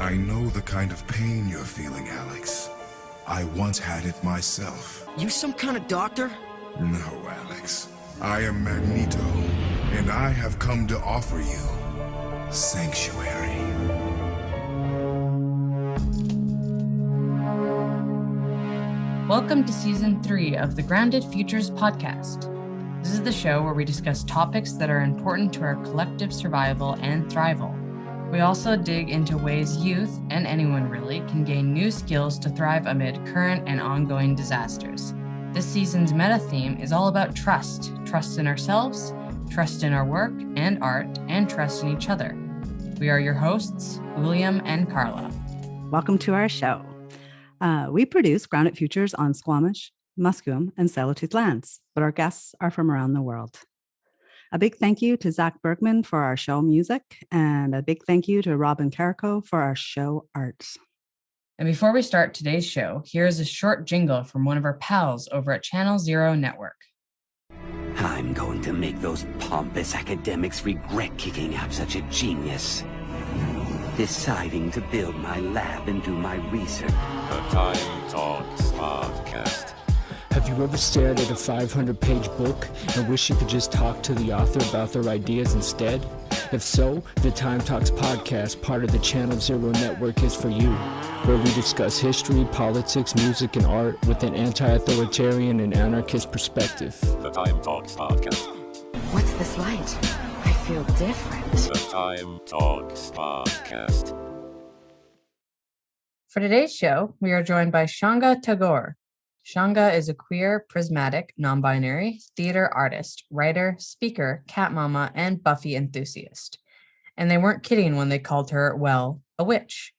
I know the kind of pain you're feeling, Alex. I once had it myself. You some kind of doctor? No, Alex. I am Magneto, and I have come to offer you sanctuary. Welcome to Season 3 of the Grounded Futures podcast. This is the show where we discuss topics that are important to our collective survival and thrival. We also dig into ways youth, and anyone really, can gain new skills to thrive amid current and ongoing disasters. This season's meta theme is all about trust. Trust in ourselves, trust in our work and art, and trust in each other. We are your hosts, William and Carla. Welcome to our show. We produce Grounded Futures on Squamish, Musqueam, and Tsleil-Waututh lands, but our guests are from around the world. A big thank you to Zach Bergman for our show music, and a big thank you to Robin Carrico for our show art. And before we start today's show, here's a short jingle from one of our pals over at Channel Zero Network. I'm going to make those pompous academics regret kicking out such a genius. Deciding to build my lab and do my research. The Time Talks Podcast. Have you ever stared at a 500-page book and wish you could just talk to the author about their ideas instead? If so, the Time Talks podcast, part of the Channel Zero Network, is for you, where we discuss history, politics, music, and art with an anti-authoritarian and anarchist perspective. The Time Talks Podcast. What's this light? I feel different. The Time Talks Podcast. For today's show, we are joined by Shaunga Tagore. Shaunga is a queer, prizmatic, non-binary theater artist, writer, speaker, cat mama, and Buffy enthusiast. And they weren't kidding when they called her, well, a witch.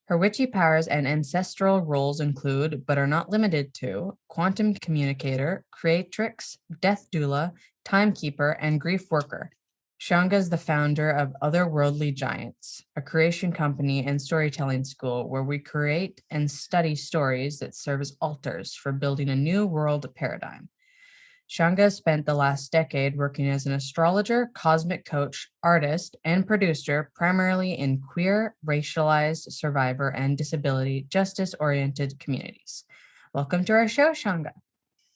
Her witchy powers and ancestral roles include, but are not limited to, quantum communicator, creatrix, death doula, timekeeper, and grief worker. Shaunga is the founder of Otherworldly Giants, a creation company and storytelling school where we create and study stories that serve as altars for building a new world paradigm. Shaunga spent the last decade working as an astrologer, cosmic coach, artist, and producer, primarily in queer, racialized, survivor, and disability justice-oriented communities. Welcome to our show, Shaunga.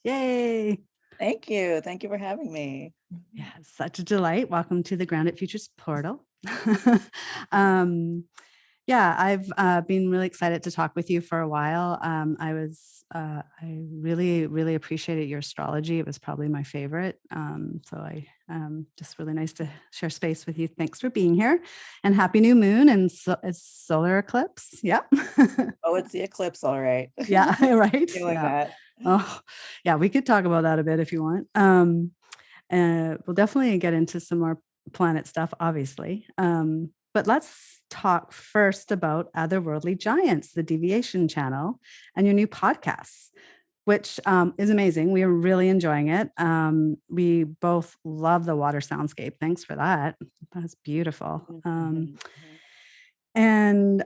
Yay! Thank you. Thank you for having me. Yeah, such a delight. Welcome to the Grounded Futures portal. I've been really excited to talk with you for a while. I really appreciated your astrology. It was probably my favorite. Just really nice to share space with you. Thanks for being here, and happy new moon and solar eclipse. Yeah. Oh, it's the eclipse. All right. Yeah. Right. Feeling that. Oh, yeah. We could talk about that a bit if you want. We'll definitely get into some more planet stuff, obviously. But let's talk first about Otherworldly Giants, the Deviation channel, and your new podcast, which is amazing. We are really enjoying it. We both love the water soundscape. Thanks for that. That's beautiful. And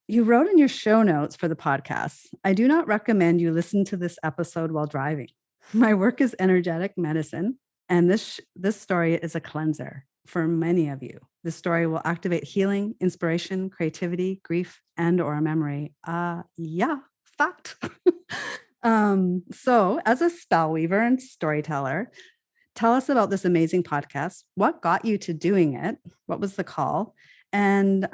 you wrote in your show notes for the podcast, I do not recommend you listen to this episode while driving. My work is energetic medicine, and this story is a cleanser for many of you. This story will activate healing, inspiration, creativity, grief, and or memory. Fact. So as a spell weaver and storyteller, tell us about this amazing podcast. What got you to doing it? What was the call? And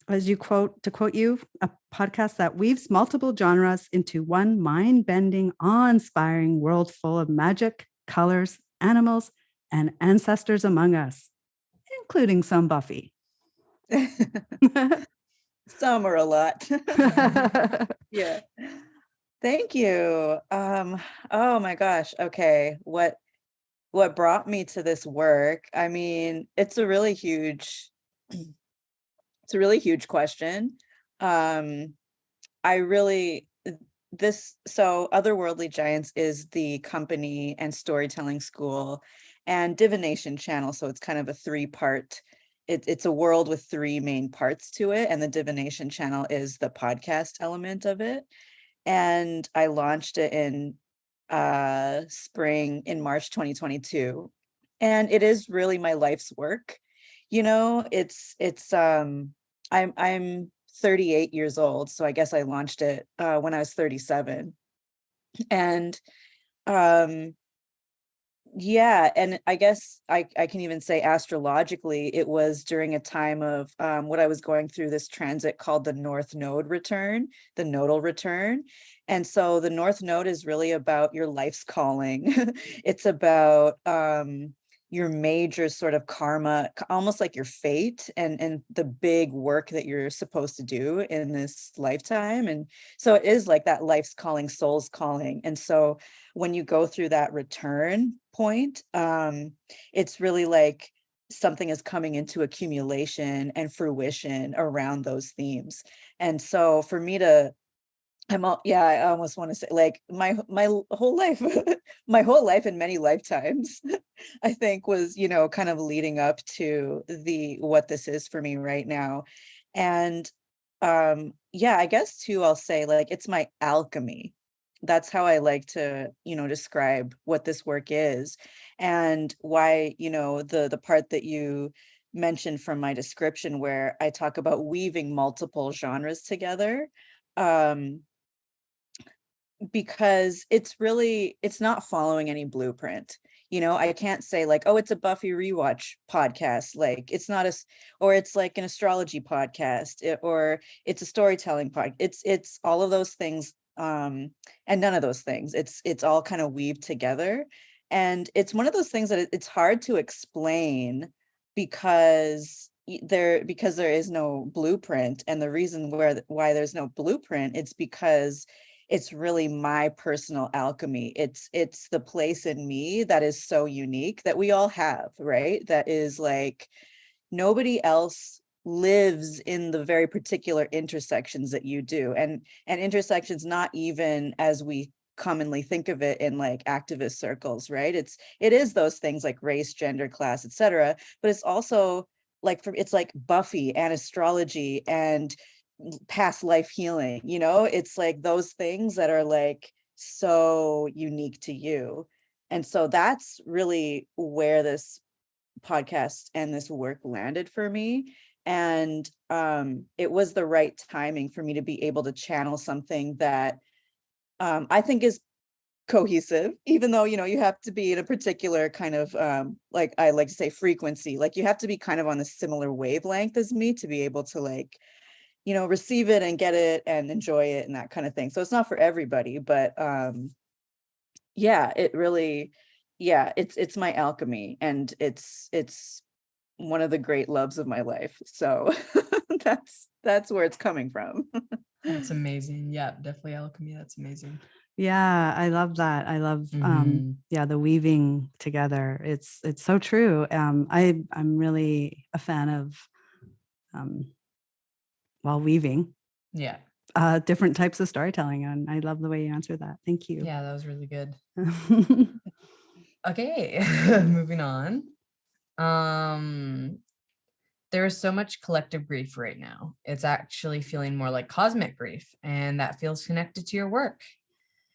as you quote you, a podcast that weaves multiple genres into one mind-bending, awe-inspiring world full of magic, colors, animals, and ancestors among us, including some Buffy. Some are a lot. Yeah. Thank you. Oh my gosh. Okay. What brought me to this work? I mean, it's a really huge question. Otherworldly Giants is the company and storytelling school and divination channel. So it's kind of a three-part, it's a world with three main parts to it. And the divination channel is the podcast element of it. And I launched it in March 2022. And it is really my life's work. You know, I'm 38 years old, so I guess I launched it when I was 37. And yeah, and I guess I can even say astrologically, it was during a time of what I was going through, this transit called the North Node return, the nodal return. And so the North Node is really about your life's calling. It's about your major sort of karma, almost like your fate and the big work that you're supposed to do in this lifetime. And so it is like that life's calling, soul's calling. And so when you go through that return point, it's really like something is coming into accumulation and fruition around those themes. And so for me to, I almost want to say like my whole life, my whole life in many lifetimes, I think was, kind of leading up to what this is for me right now. And I guess too, I'll say like it's my alchemy. That's how I like to, describe what this work is, and why, the part that you mentioned from my description where I talk about weaving multiple genres together. Because it's not following any blueprint. I can't say like, oh, it's a Buffy rewatch podcast. Like it's not or it's like an astrology podcast, or it's a storytelling podcast. It's all of those things. And none of those things. It's all kind of weaved together. And it's one of those things that it's hard to explain because there is no blueprint. And the reason why there's no blueprint, it's because it's really my personal alchemy. It's the place in me that is so unique that we all have, right? That is like nobody else lives in the very particular intersections that you do, and intersections not even as we commonly think of it in like activist circles, right? It is those things like race, gender, class, etc. But it's also like it's like Buffy and astrology and past life healing, it's like those things that are like so unique to you. And so that's really where this podcast and this work landed for me. And it was the right timing for me to be able to channel something that I think is cohesive, even though, you have to be in a particular kind of like I like to say frequency, like you have to be kind of on a similar wavelength as me to be able to like receive it and get it and enjoy it and that kind of thing. So it's not for everybody, but it really, it's my alchemy, and it's one of the great loves of my life. So that's where it's coming from. That's amazing. Yeah, definitely alchemy. That's amazing. Yeah, I love that. I love the weaving together. It's so true. I'm really a fan of weaving. Yeah. Different types of storytelling, and I love the way you answered that. Thank you. Yeah, that was really good. Okay, moving on. There is so much collective grief right now. It's actually feeling more like cosmic grief, and that feels connected to your work.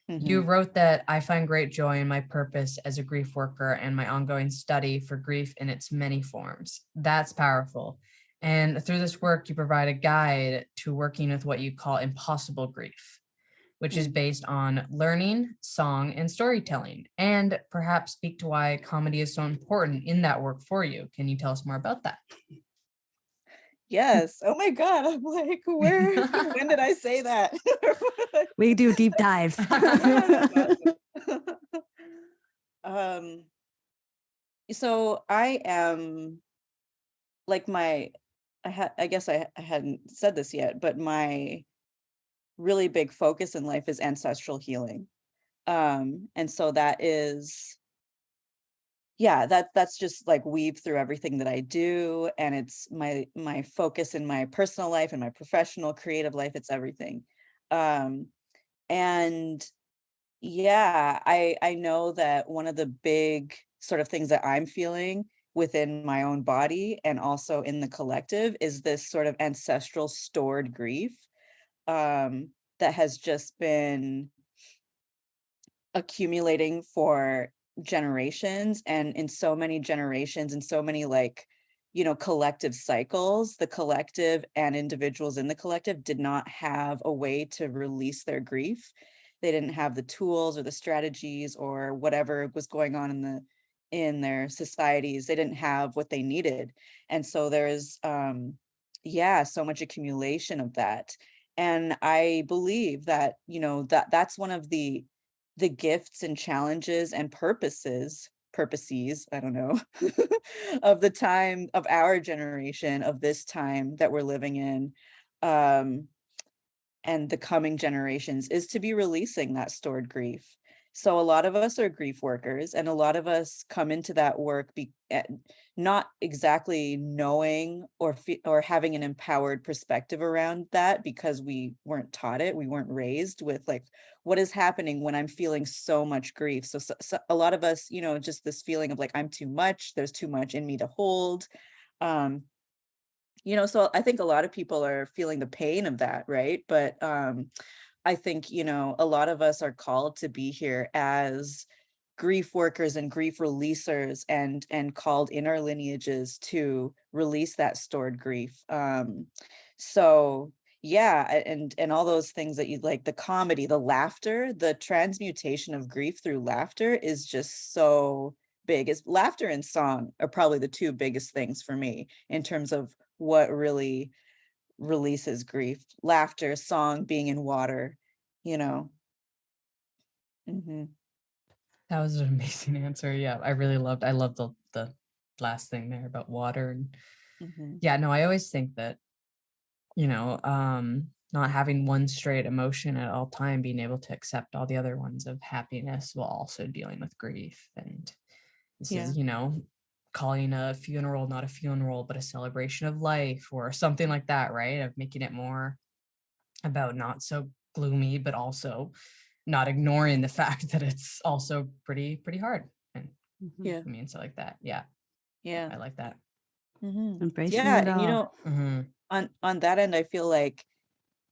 You wrote that I find great joy in my purpose as a grief worker and my ongoing study for grief in its many forms. That's powerful. And through this work, you provide a guide to working with what you call impossible grief, which is based on learning, song, and storytelling, and perhaps speak to why comedy is so important in that work for you. Can you tell us more about that? Yes. Oh my God. I'm like, when did I say that? We do deep dives. So I am like I guess I hadn't said this yet, but my really big focus in life is ancestral healing. And so that is, that's just like weave through everything that I do. And it's my focus in my personal life and my professional creative life. It's everything. And I know that one of the big sort of things that I'm feeling within my own body and also in the collective is this sort of ancestral stored grief that has just been accumulating for generations, and in so many generations and so many like collective cycles, the collective and individuals in the collective did not have a way to release their grief. They didn't have the tools or the strategies or whatever was going on in their societies. They didn't have what they needed. And so there's so much accumulation of that. And I believe that, that's one of the gifts and challenges and purposes, I don't know, of the time of our generation, of this time that we're living in, and the coming generations, is to be releasing that stored grief. So a lot of us are grief workers, and a lot of us come into that work not exactly knowing or having an empowered perspective around that, because we weren't taught it. We weren't raised with like, what is happening when I'm feeling so much grief? So a lot of us, just this feeling of like, I'm too much. There's too much in me to hold. So I think a lot of people are feeling the pain of that, right? But I think, a lot of us are called to be here as grief workers and grief releasers, and called in our lineages to release that stored grief. So yeah, and all those things that you like, the comedy, the laughter, the transmutation of grief through laughter is just so big. Is laughter and song are probably the two biggest things for me in terms of what really releases grief. Laughter, song, being in water, Mm-hmm. That was an amazing answer. Yeah, I loved the last thing there about water. And Mm-hmm. yeah, no, I always think that, not having one straight emotion at all time, being able to accept all the other ones of happiness while also dealing with grief. And this is, calling a funeral not a funeral, but a celebration of life or something like that, right? Of making it more about not so gloomy, but also not ignoring the fact that it's also pretty hard. And Yeah. I mean, so like that. Yeah. Yeah. I like that. Mm-hmm. Embracing Yeah. it all. And on that end, I feel like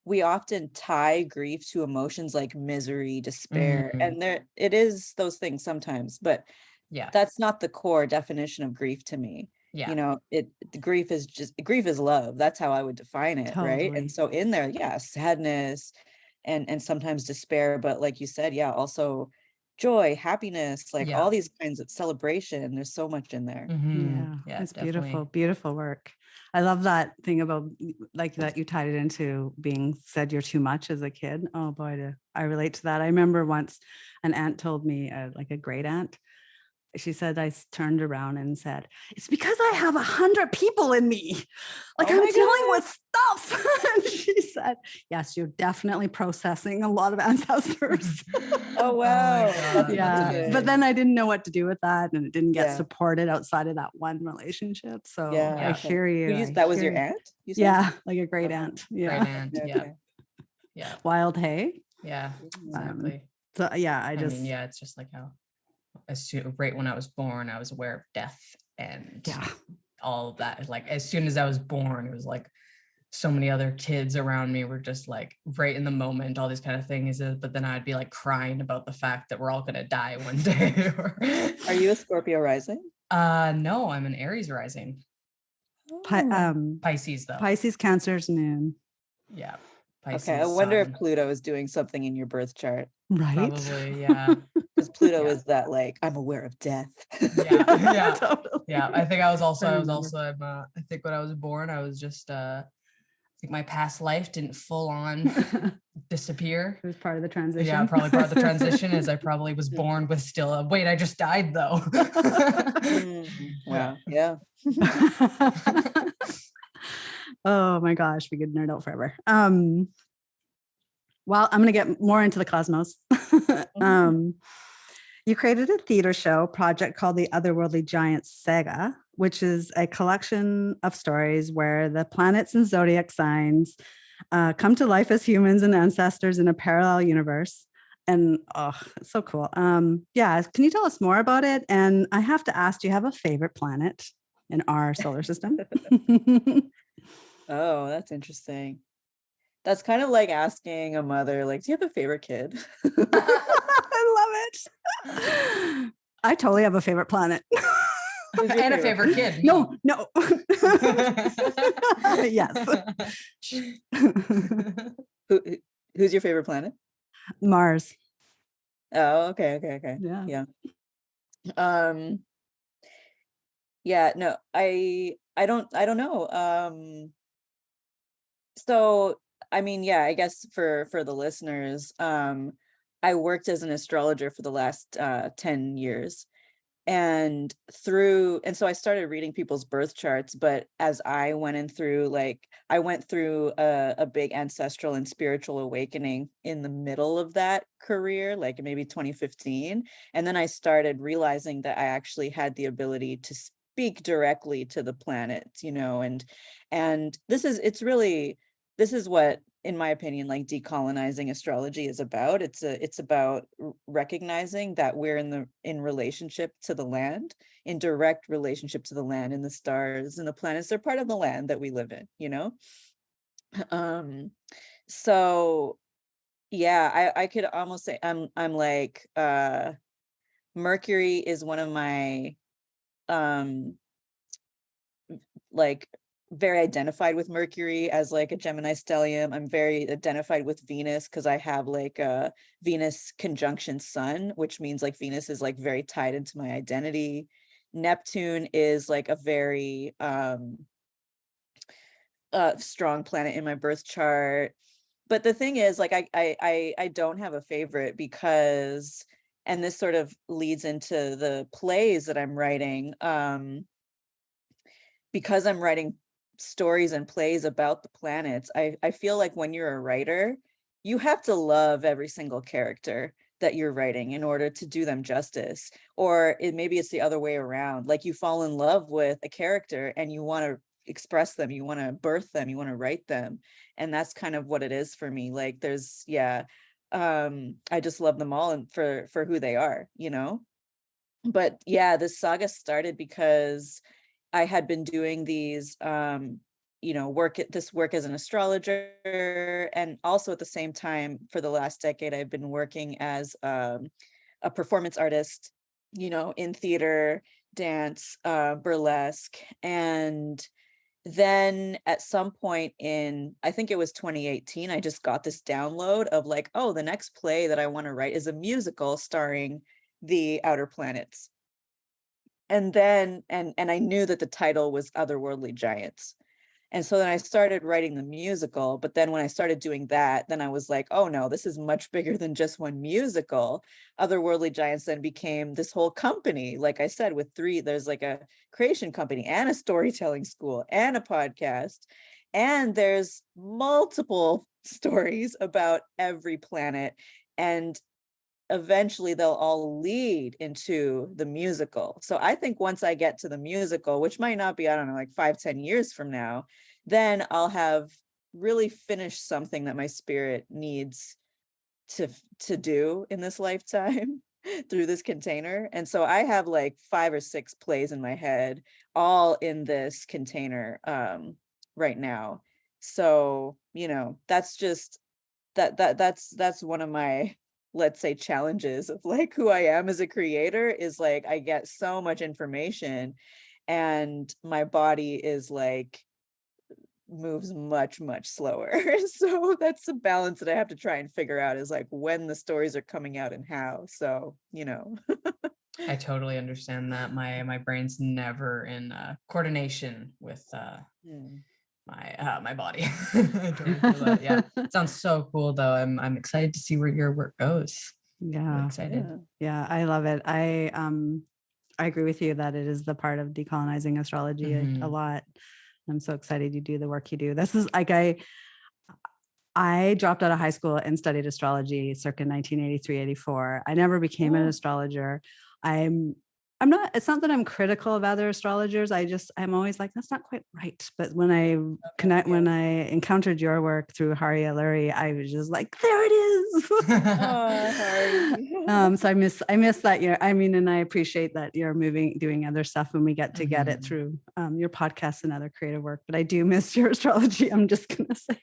we often tie grief to emotions like misery, despair, and it is those things sometimes, but yeah, that's not the core definition of grief to me. Yeah. Grief is love. That's how I would define it. Totally. Right. And so in there, sadness and sometimes despair, but like you said, also joy, happiness, like all these kinds of celebration. There's so much in there. Yeah, it's beautiful work. I love that thing about like that you tied it into being said you're too much as a kid. Oh boy, I relate to that. I remember once an aunt told me, like a great aunt, she said, I turned around and said, it's because I have 100 people in me. Like I'm dealing with stuff. And she said, yes, you're definitely processing a lot of ancestors. Oh, wow. Yeah. But then I didn't know what to do with that. And it didn't get supported outside of that one relationship. So I hear you. That was your aunt? Yeah. Like a great aunt. Yeah. Great aunt. Yeah. Wild hay. Yeah. Exactly. So yeah, it's just like how right when I was born, I was aware of death and all of that. Like as soon as I was born, it was like so many other kids around me were just like right in the moment, all these kind of things. But then I'd be like crying about the fact that we're all gonna die one day. Are you a Scorpio rising? No, I'm an Aries rising. Pisces though. Pisces, Cancer's moon. Yeah. Pisces, okay, I wonder if Pluto is doing something in your birth chart. Right. Probably, yeah. Because Pluto is that like, I'm aware of death. Yeah. Totally. Yeah. I think I think when I was born, I was just I think my past life didn't full on disappear. It was part of the transition. Yeah, probably part of the transition is I probably was born with still a wait, I just died though. Wow. Yeah. Oh my gosh, we could nerd out forever. Well, I'm going to get more into the cosmos. You created a theater show project called the Otherworldly Giants Saga, which is a collection of stories where the planets and zodiac signs come to life as humans and ancestors in a parallel universe. And it's so cool. Can you tell us more about it? And I have to ask, do you have a favorite planet in our solar system? Oh, that's interesting. That's kind of like asking a mother, like, do you have a favorite kid? I love it. I totally have a favorite planet. Who's your And a favorite kid. No. Yes. Who, who's your favorite planet? Mars. Oh, okay. Yeah. Yeah. Yeah, no, I don't know. So I mean, yeah, I guess for the listeners, I worked as an astrologer for the last 10 years. And so I started reading people's birth charts, but as I went through a big ancestral and spiritual awakening in the middle of that career, like maybe 2015. And then I started realizing that I actually had the ability to speak directly to the planets, and this is what, in my opinion, like decolonizing astrology is about. It's about recognizing that we're in relationship to the land, in direct relationship to the land, and the stars and the planets. They're part of the land that we live in. So yeah, I could almost say I'm like Mercury is one of my like very identified with Mercury as like a Gemini stellium. I'm very identified with Venus because I have like a Venus conjunction Sun, which means like Venus is like very tied into my identity. Neptune is like a very strong planet in my birth chart. But the thing is, like, I don't have a favorite because, and this sort of leads into the plays that I'm writing, because I'm writing stories and plays about the planets. I feel like when you're a writer, you have to love every single character that you're writing in order to do them justice. Or maybe it's the other way around. Like you fall in love with a character and you want to express them, you want to birth them, you want to write them. And that's kind of what it is for me. Like I just love them all and for who they are, But yeah, this saga started because I had been doing these work as an astrologer, and also at the same time for the last decade I've been working as a performance artist, in theater, dance, burlesque. And then at some point I think it was 2018, I just got this download of like, oh, the next play that I want to write is a musical starring the outer planets. And then and I knew that the title was Otherworldly Giants. And so then I started writing the musical, but then when I started doing that, then I was like, oh no, this is much bigger than just one musical. Otherworldly Giants then became this whole company. Like I said, there's like a creation company and a storytelling school and a podcast. And there's multiple stories about every planet. And eventually they'll all lead into the musical. So I think once I get to the musical, which might not be, I don't know, like 5-10 years from now, then I'll have really finished something that my spirit needs to do in this lifetime through this container. And so I have like 5 or 6 plays in my head, all in this container right now. So, that's just that's one of my, let's say, challenges of like who I am as a creator, is like I get so much information and my body is like moves much slower. So that's the balance that I have to try and figure out, is like when the stories are coming out and how. So I totally understand that. My brain's never in coordination with my body. I totally feel that. Yeah, it sounds so cool though. I'm excited to see where your work goes. Yeah, I'm excited. Yeah, I love it. I agree with you that it is the part of decolonizing astrology a lot. I'm so excited you do the work you do. This is like I dropped out of high school and studied astrology circa 1983-84. I never became an astrologer. I'm not, it's not that I'm critical of other astrologers. I'm always like, that's not quite right. But when I when I encountered your work through Hari Alluri, I was just like, there it is. So I miss that year. I mean, and I appreciate that you're doing other stuff when we get to get it through your podcast and other creative work. But I do miss your astrology. I'm just going to say.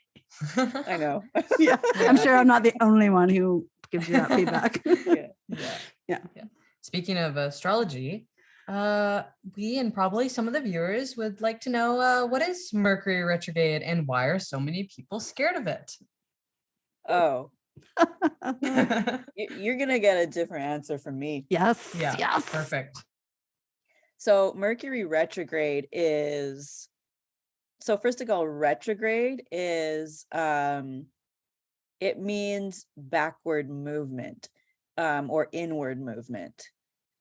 I know. Yeah. I'm sure I'm not the only one who gives you that feedback. Yeah. Speaking of astrology, We and probably some of the viewers would like to know what is Mercury retrograde and why are so many people scared of it? Oh, you're gonna get a different answer from me. Yes. Yeah, Yes. perfect. So Mercury retrograde is, so first of all, retrograde is it means backward movement or inward movement.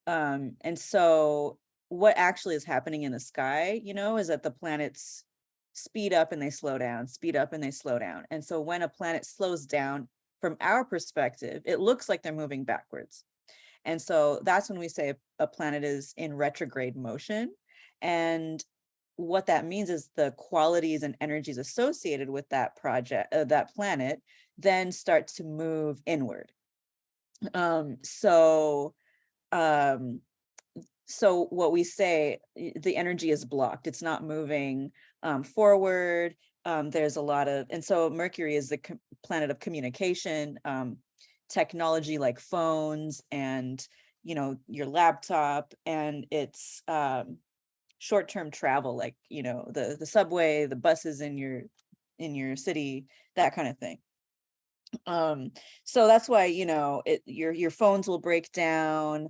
And so what actually is happening in the sky, is that the planets speed up and they slow down, speed up and they slow down. And so when a planet slows down, from our perspective, it looks like they're moving backwards. And so that's when we say a planet is in retrograde motion. And what that means is the qualities and energies associated with that that planet, then start to move inward. So what we say, the energy is blocked. It's not moving forward. There's a lot of, and so Mercury is the planet of communication, technology like phones and, your laptop, and it's short-term travel, like, the subway, the buses in your city, that kind of thing. So that's why, your phones will break down.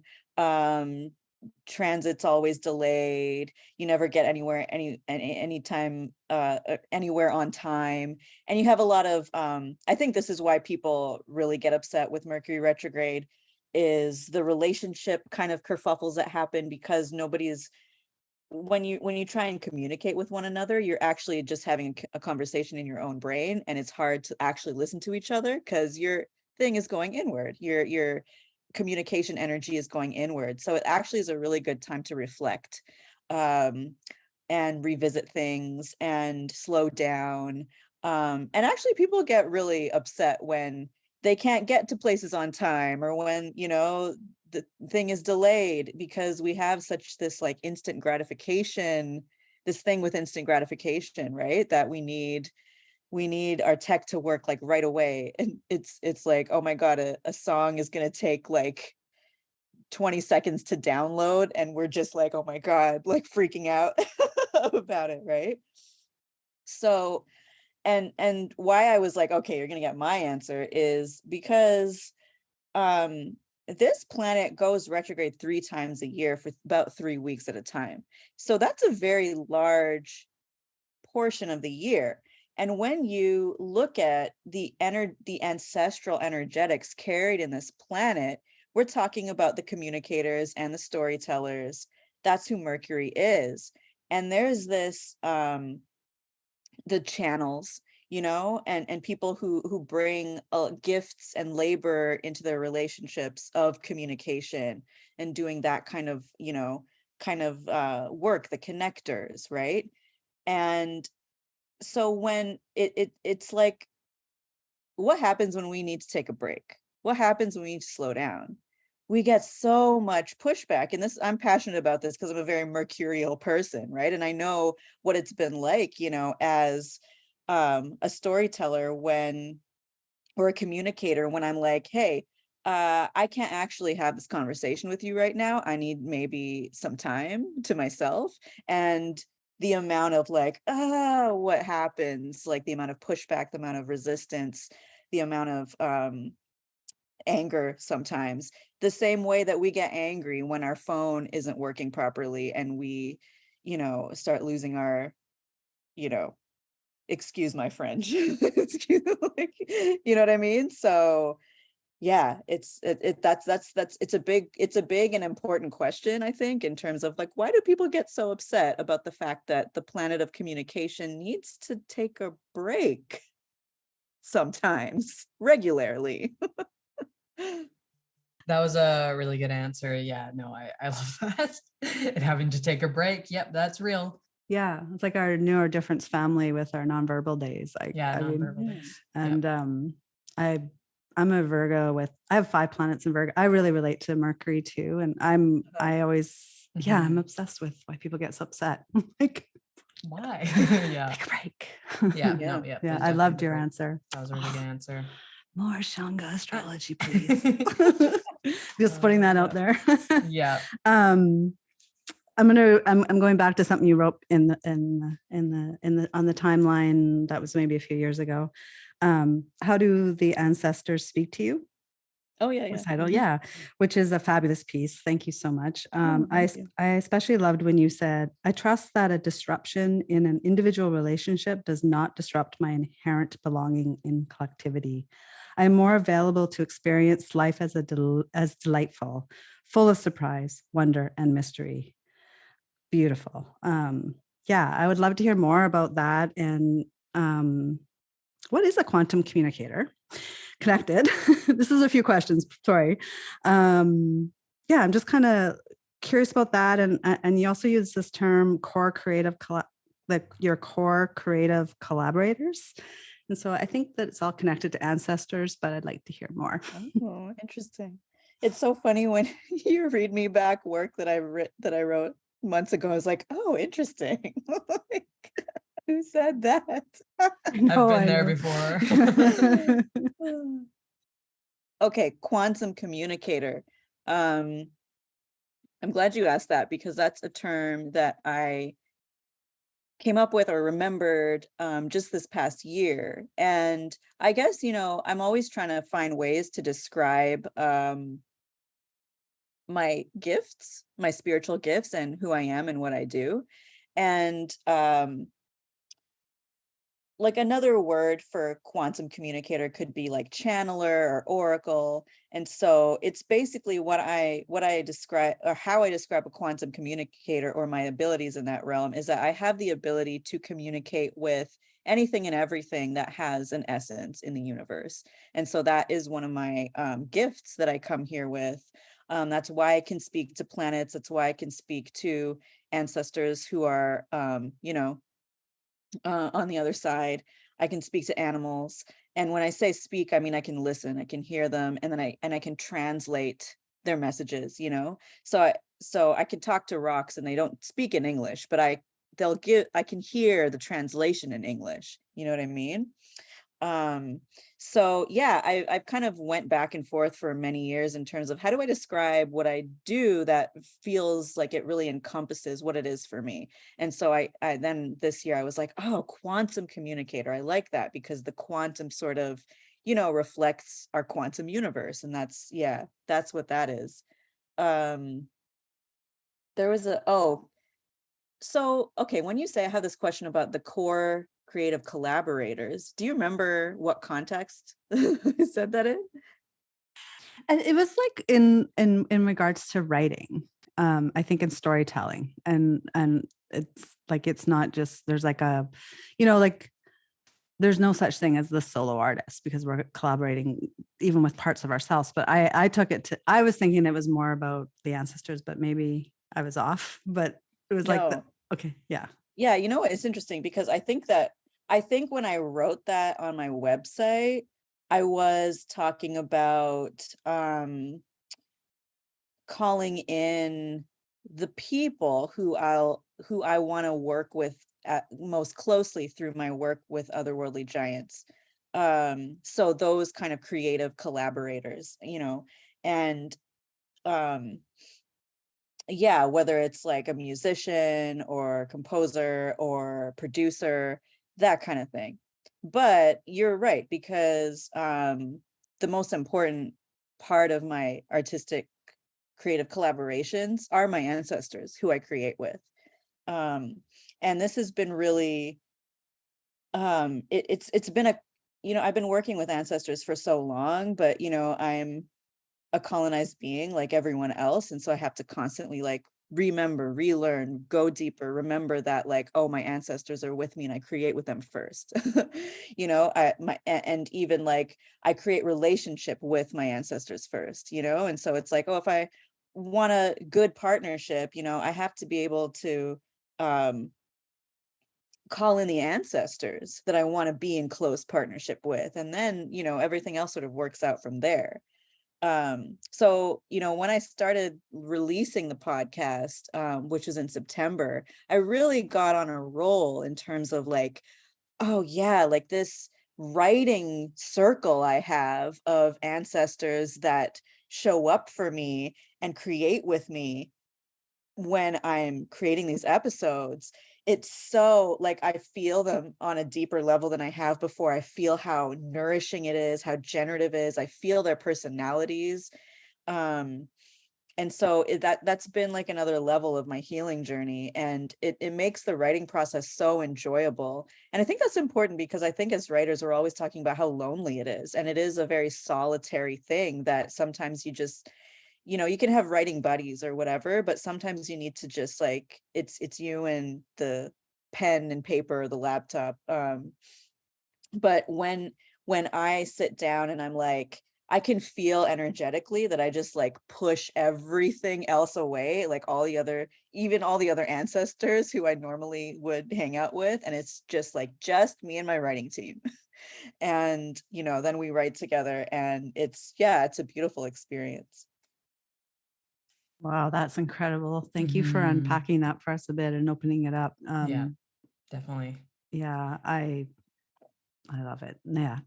Transit's always delayed. You never get anywhere anytime anywhere on time. And you have a lot of I think this is why people really get upset with Mercury retrograde, is the relationship kind of kerfuffles that happen because nobody's, when you try and communicate with one another, you're actually just having a conversation in your own brain, and it's hard to actually listen to each other because your thing is going inward. Your communication energy is going inward. So it actually is a really good time to reflect and revisit things and slow down. And actually people get really upset when they can't get to places on time, or when, the thing is delayed, because we have this like instant gratification, this thing with instant gratification, right? That we need our tech to work like right away. And it's like, oh my God, a song is going to take like 20 seconds to download. And we're just like, oh my God, like freaking out about it. Right. So, and why I was like, okay, you're going to get my answer is because, this planet goes retrograde 3 times a year for about 3 weeks at a time. So that's a very large portion of the year. And when you look at the ancestral energetics carried in this planet, we're talking about the communicators and the storytellers. That's who Mercury is. And there's this, the channels, and people who bring gifts and labor into their relationships of communication and doing that kind of, work, the connectors, right? And so when it's like, what happens when we need to take a break? What happens when we need to slow down? We get so much pushback. And I'm passionate about this because I'm a very mercurial person, right? And I know what it's been like, as a storyteller or a communicator, when I'm like, hey, I can't actually have this conversation with you right now. I need maybe some time to myself. And the amount of like, what happens, like the amount of pushback, the amount of resistance, the amount of anger sometimes, the same way that we get angry when our phone isn't working properly and we, start losing our, excuse my French, like, you know what I mean? So yeah, it's a big and important question, I think, in terms of like, why do people get so upset about the fact that the planet of communication needs to take a break sometimes, regularly? That was a really good answer. Yeah, no, I love that. And having to take a break. Yep, that's real. Yeah, it's like our neurodivergence family with our nonverbal days. Like, Yeah, I mean, nonverbal days. and I'm a Virgo I have 5 planets in Virgo. I really relate to Mercury too. And I always, I'm obsessed with why people get so upset. Like, why? Yeah. Take a break. Yeah. Yeah. No, yeah. Yeah, I loved your answer. That was a really good answer. More Shaunga astrology, please. Just putting that out there. Yeah. I'm going back to something you wrote on the timeline that was maybe a few years ago. How do the ancestors speak to you? Oh yeah, Recital, yeah, which is a fabulous piece. Thank you so much. thank you. I especially loved when you said, I trust that a disruption in an individual relationship does not disrupt my inherent belonging in collectivity. I am more available to experience life as as delightful, full of surprise, wonder, and mystery. Beautiful. Yeah, I would love to hear more about that. And what is a quantum communicator? Connected. This is a few questions. Sorry. Yeah, I'm just kind of curious about that. And you also use this term core creative, like your core creative collaborators. And so I think that it's all connected to ancestors, but I'd like to hear more. Oh, interesting. It's so funny when you read me back work that I wrote months ago. I was like, oh, interesting. Like, who said that? I've been there before. Okay, quantum communicator. I'm glad you asked that because that's a term that I came up with or remembered just this past year. And I guess, I'm always trying to find ways to describe my gifts, my spiritual gifts, and who I am and what I do. And like another word for quantum communicator could be like channeler or oracle. And so it's basically what I describe, or how I describe a quantum communicator, or my abilities in that realm, is that I have the ability to communicate with anything and everything that has an essence in the universe. And so that is one of my gifts that I come here with. That's why I can speak to planets. That's why I can speak to ancestors who are, on the other side. I can speak to animals. And when I say speak, I mean, I can listen, I can hear them, and then I can translate their messages, so I can talk to rocks and they don't speak in English, but I can hear the translation in English. You know what I mean? So yeah, I've kind of went back and forth for many years in terms of how do I describe what I do that feels like it really encompasses what it is for me. And so I then this year I was like, oh, quantum communicator. I like that because the quantum sort of, reflects our quantum universe. And that's what that is. There was okay, when you say I have this question about the core creative collaborators, do you remember what context I said that in? And it was like in regards to writing, I think in storytelling, and it's like, it's not just, there's like like there's no such thing as the solo artist because we're collaborating even with parts of ourselves. But I was thinking it was more about the ancestors, but maybe I was off. But it was like, No. okay, yeah. Yeah, it's interesting because I think when I wrote that on my website, I was talking about calling in the people who I want to work with most closely through my work with Otherworldly Giants. So those kind of creative collaborators, and yeah, whether it's like a musician or composer or producer, that kind of thing. But you're right, because the most important part of my artistic creative collaborations are my ancestors who I create with. And this has been really, it's been I've been working with ancestors for so long, but I'm a colonized being like everyone else. And so I have to constantly like remember, relearn, go deeper, remember that like, oh, my ancestors are with me and I create with them first. And even like I create relationship with my ancestors first, and so it's like, oh, if I want a good partnership, I have to be able to call in the ancestors that I want to be in close partnership with. And then, everything else sort of works out from there. So when I started releasing the podcast, which was in September, I really got on a roll in terms of like, oh yeah, like this writing circle I have of ancestors that show up for me and create with me. when I'm creating these episodes, it's so like I feel them on a deeper level than I have before. I feel how nourishing it is, how generative it is. I feel their personalities. And so that's been like another level of my healing journey, and it makes the writing process so enjoyable. And I think that's important because I think as writers we're always talking about how lonely it is, and it is a very solitary thing that sometimes you just, you can have writing buddies or whatever, but sometimes you need to just like it's you and the pen and paper or the laptop. But when I sit down and I'm like, I can feel energetically that I just like push everything else away, like even all the other ancestors who I normally would hang out with, and it's just like just me and my writing team. And then we write together, and it's a beautiful experience. Wow, that's incredible. Thank you for Mhm. unpacking that for us a bit and opening it up. Yeah, definitely. Yeah, I love it. Yeah.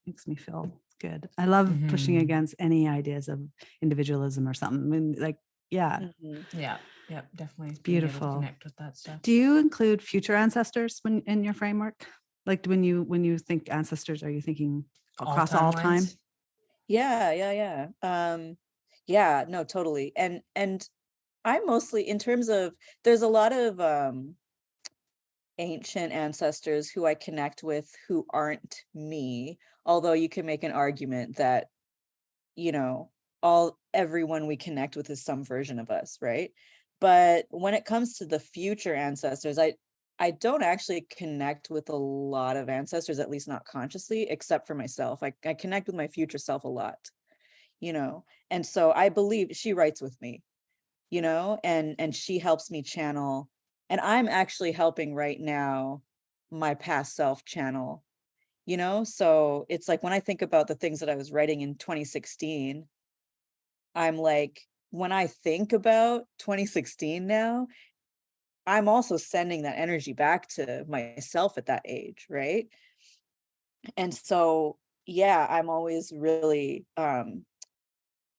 Makes me feel good. I love pushing Mhm. against any ideas of individualism or something. I mean, like, yeah, Yeah, definitely. Being able to beautiful. connect with that stuff. Do you include future ancestors when in your framework? Like when you think ancestors, are you thinking across all time? timelines? Yeah. Yeah, no, totally. And I mostly, in terms of, there's a lot of ancient ancestors who I connect with who aren't me, although you can make an argument that, everyone we connect with is some version of us, right? But when it comes to the future ancestors, I don't actually connect with a lot of ancestors, at least not consciously, except for myself. I connect with my future self a lot, and so I believe she writes with me, and she helps me channel, and I'm actually helping right now my past self channel, so it's like when I think about the things that I was writing in 2016, I'm like, when I think about 2016 now, I'm also sending that energy back to myself at that age, right? And so yeah, I'm always really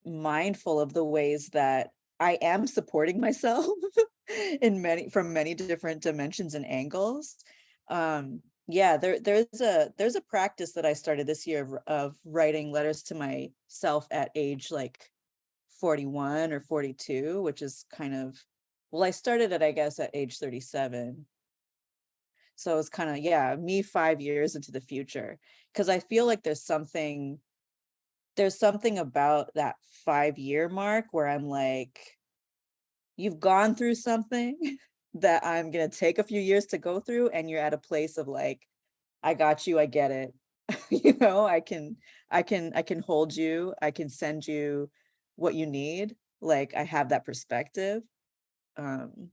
mindful of the ways that I am supporting myself from many different dimensions and angles. Yeah, there's a practice that I started this year of writing letters to myself at age like 41 or 42, which is kind of, well, I started it, I guess, at age 37. So it's kind of, me 5 years into the future. Because I feel like there's something about that 5-year mark where I'm like, you've gone through something that I'm going to take a few years to go through, and you're at a place of like, I got you, I get it. I can hold you, I can send you what you need. Like I have that perspective. Um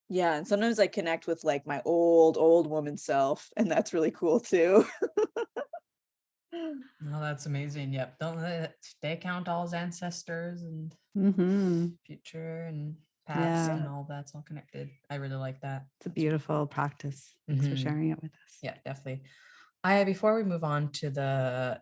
yeah, and sometimes I connect with like my old woman self, and that's really cool too. Oh, that's amazing. Yep. Don't they count all as ancestors and Mm-hmm. future and past Yeah, and all that's all connected. I really like that. it's a beautiful practice. Thanks for Mhm. sharing it with us. Yeah, definitely. Before we move on to the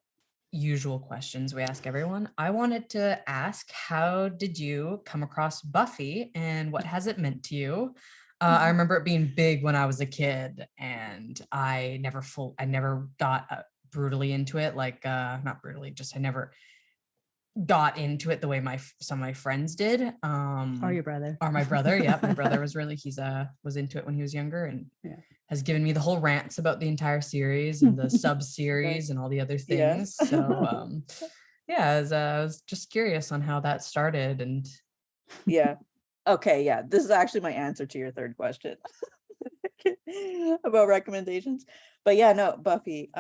usual questions we ask everyone, I wanted to ask, how did you come across Buffy and what has it meant to you? I remember it being big when I was a kid, and I never got brutally into it. Like, not brutally, just I never got into it the way some of my friends did. Or your brother. Or my brother. Yeah, my brother was was into it when he was younger, and Yeah. has given me the whole rants about the entire series and the sub series and all the other Yeah. things. So yeah, I was just curious on how that started. And Yeah. Okay, yeah. This is actually my answer to your third question about recommendations. But yeah, no, Buffy.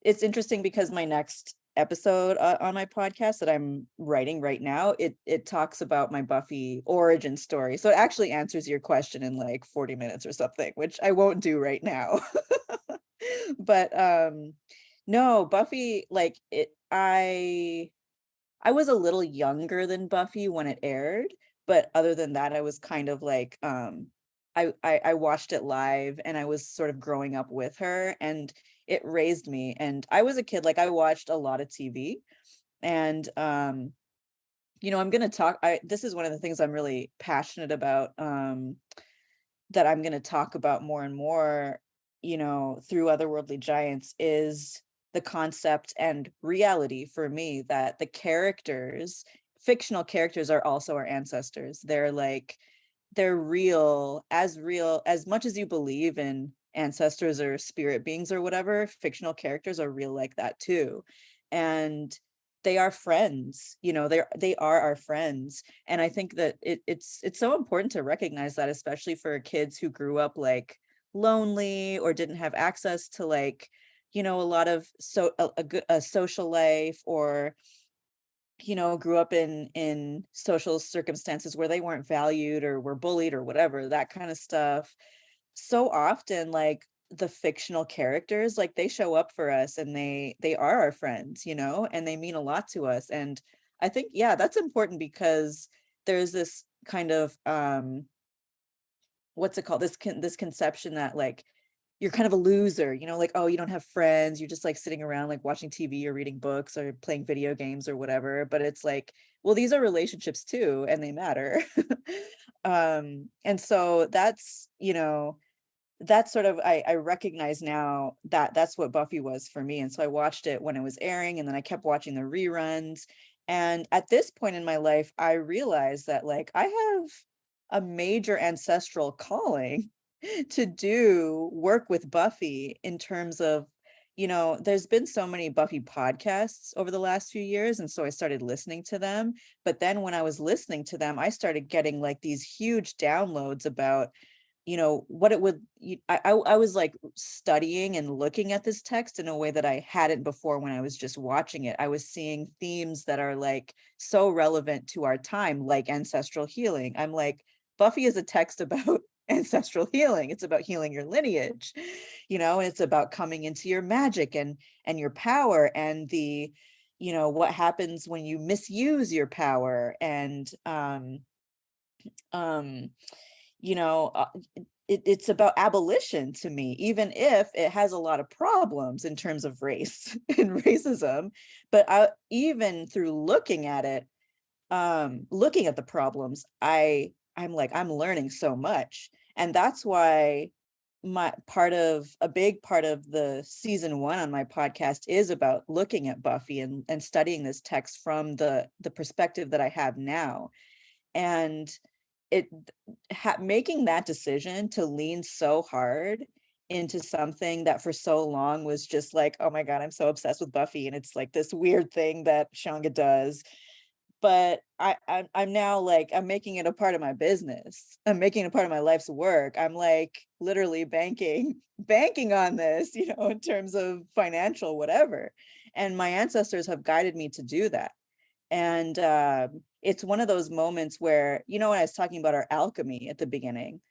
It's interesting because my next episode on my podcast that I'm writing right now, it talks about my Buffy origin story. So it actually answers your question in like 40 minutes or something, which I won't do right now. But no, Buffy, like I was a little younger than Buffy when it aired, but other than that, I was kind of like, I watched it live, and I was sort of growing up with her, and it raised me. And I was a kid, like I watched a lot of TV, and I'm going to talk, this is one of the things I'm really passionate about, that I'm going to talk about more and more, through Otherworldly Giants, is the concept and reality for me that the characters, fictional characters, are also our ancestors. They're real as much as you believe in ancestors or spirit beings or whatever. Fictional characters are real like that too, and they are friends. They are our friends. And I think that it's so important to recognize that, especially for kids who grew up like lonely or didn't have access to like, a lot of a social life, or grew up in social circumstances where they weren't valued or were bullied or whatever, that kind of stuff. So often, like, the fictional characters, like, they show up for us, and they are our friends, and they mean a lot to us. And I think, yeah, that's important, because there's this kind of what's it called, this conception that, like, you're kind of a loser, like, oh, you don't have friends, you're just like sitting around like watching TV or reading books or playing video games or whatever. But it's like, well, these are relationships too, and they matter. And so that's sort of, I recognize now that that's what Buffy was for me. And so I watched it when it was airing, and then I kept watching the reruns. And at this point in my life, I realized that, like, I have a major ancestral calling to do work with Buffy, in terms of, there's been so many Buffy podcasts over the last few years. And so I started listening to them. But then when I was listening to them, I started getting like these huge downloads about, what it would, I was like studying and looking at this text in a way that I hadn't before. When I was just watching it, I was seeing themes that are like so relevant to our time, like ancestral healing. I'm like, Buffy is a text about ancestral healing. It's about healing your lineage, and it's about coming into your magic and your power, and the, what happens when you misuse your power. And it's about abolition to me, even if it has a lot of problems in terms of race and racism. But even through looking at it, looking at the problems, I'm like, I'm learning so much. And that's why a big part of the season 1 on my podcast is about looking at Buffy and studying this text from the perspective that I have now. And making that decision to lean so hard into something that for so long was just like, oh my God, I'm so obsessed with Buffy, and it's like this weird thing that Shaunga does. But I'm now like, I'm making it a part of my business. I'm making it a part of my life's work. I'm like literally banking on this, in terms of financial whatever. And my ancestors have guided me to do that. And it's one of those moments where, when I was talking about our alchemy at the beginning,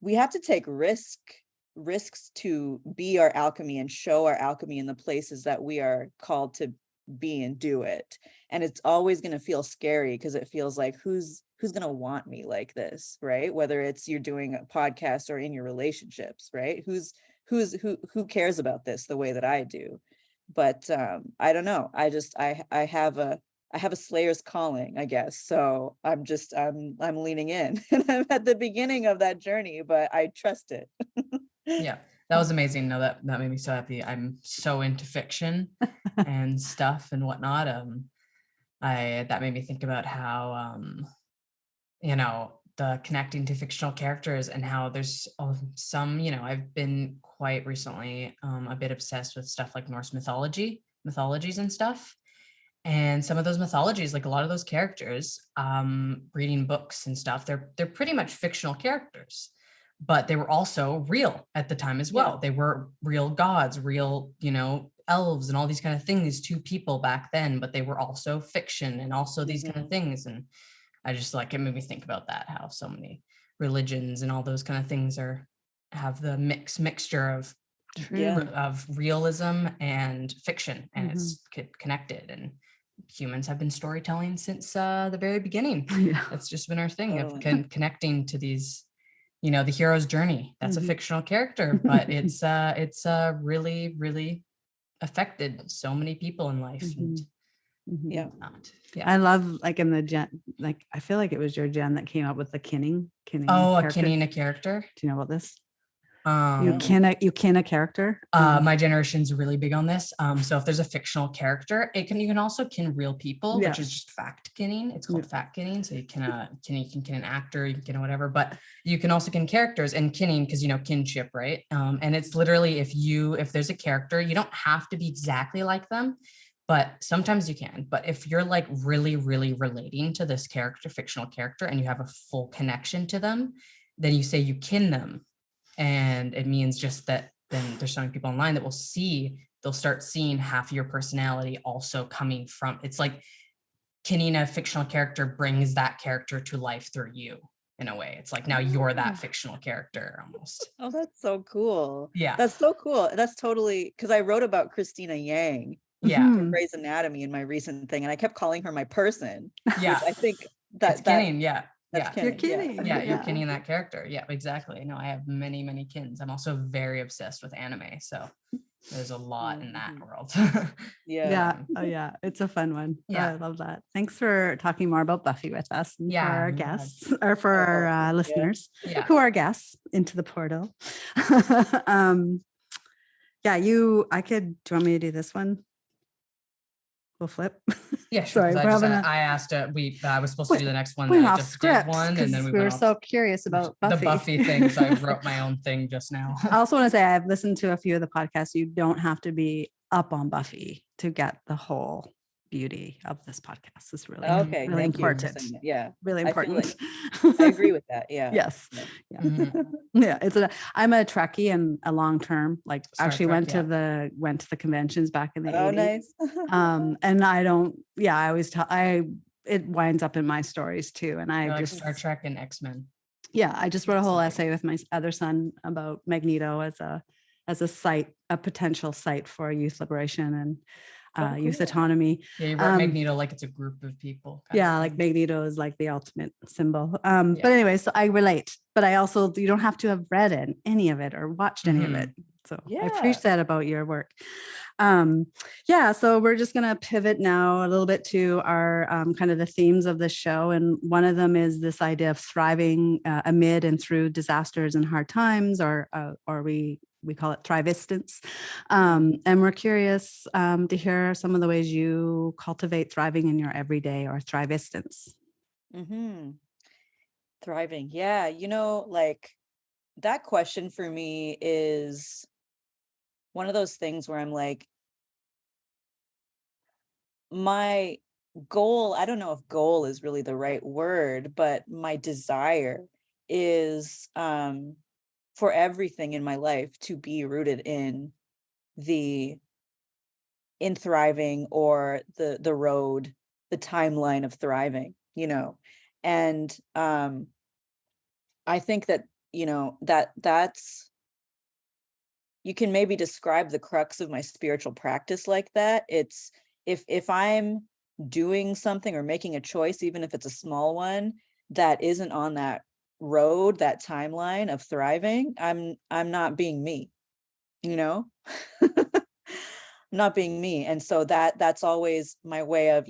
we have to take risks to be our alchemy and show our alchemy in the places that we are called to be and do it. And it's always going to feel scary, because it feels like, who's going to want me like this, right? Whether it's you're doing a podcast or in your relationships, right? Who cares about this the way that I do? But I don't know. I have a slayer's calling, I guess. So I'm leaning in, and I'm at the beginning of that journey, but I trust it. Yeah, that was amazing. No, that made me so happy. I'm so into fiction and stuff and whatnot. That made me think about how, the connecting to fictional characters, and how there's some, I've been quite recently a bit obsessed with stuff like Norse mythologies and stuff. And some of those mythologies, like a lot of those characters, reading books and stuff, they're pretty much fictional characters, but they were also real at the time as well. Yeah. They were real gods, real, elves and all these kind of things to people back then, but they were also fiction and also these kind of things. And I just it made me think about that, how so many religions and all those kind of things have the mixture of realism and fiction, and it's connected. And humans have been storytelling since the very beginning. That's just been our thing of connecting to these, the hero's journey. That's a fictional character, but it's really, really affected so many people in life. And Mhm. Yeah. Not. Yeah. I love like in the Jen, like I feel like it was your Jen that came up with the kinning. Oh, a character. kinning a character. Do you know about this? Um, You kin a character. my generation's really big on this. So if there's a fictional character, you can also kin real people, Yeah. which is just fact kinning. It's called fact kinning. So you can kin an actor, you can kin whatever, but you can also kin characters and kinning because kinship, right? And it's literally if there's a character, you don't have to be exactly like them, but sometimes you can. But if you're like really, really relating to this character, fictional character, and you have a full connection to them, then you say you kin them. And it means just that then there's so many people online that they'll start seeing half your personality also coming from, it's like kinning a fictional character brings that character to life through you in a way. It's like now you're that fictional character almost. Oh, that's so cool. Yeah. That's so cool. That's totally, because I wrote about Christina Yang Yeah. from Grey's Anatomy in my recent thing, and I kept calling her my person. Yeah. Which I think That's kinning. Yeah. that's Yeah. You're kinning. kidding. Yeah, you're kinning that character. Yeah, exactly. No, I have many, many kins. I'm also very obsessed with anime. So there's a lot in that world. Yeah. Oh yeah, it's a fun one. Yeah. I love that. Thanks for talking more about Buffy with us and Yeah, for our I'm glad. guests or for our listeners Yeah. who are guests into the portal. Yeah, do you want me to do this one? We'll flip. Yeah, sure. Sorry, I asked I was supposed to do the next one. went I off just script did one, and then we were went off so curious about Buffy. the Buffy thing. So I wrote my own thing just now. I also want to say I've listened to a few of the podcasts. You don't have to be up on Buffy to get the whole beauty of this podcast. It's really, Okay. really Thank you for important. saying that. Yeah. Really I feel important. I agree with that. Yeah. Yes. Yeah. Yeah. Yeah. I'm a Trekkie and a long term, like Star actually Trek, went to the conventions back in the Oh, 80s. nice. And I don't, I always tell, it winds up in my stories too. And I like just, Star Trek and X-Men. yeah, I just wrote a whole essay with my other son about Magneto as a site, a potential site for youth liberation and youth autonomy. Yeah, you wrote Magneto like it's a group of people. Yeah, like Magneto is like the ultimate symbol. But anyway, so I relate, but I also, you don't have to have read any of it or watched any of it. So I appreciate that about your work. So we're just going to pivot now a little bit to our kind of the themes of the show. And one of them is this idea of thriving amid and through disasters and hard times, or we call it thrivistance. And we're curious to hear some of the ways you cultivate thriving in your everyday or thrivistance. Thriving. Yeah. Like that question for me is one of those things where I'm like, my goal, I don't know if goal is really the right word, but my desire is for everything in my life to be rooted in thriving, or the road, the timeline of thriving, and I think that that's, you can maybe describe the crux of my spiritual practice like that. It's if I'm doing something or making a choice, even if it's a small one, that isn't on that road, that timeline of thriving, I'm not being me, not being me. And so that's always my way of,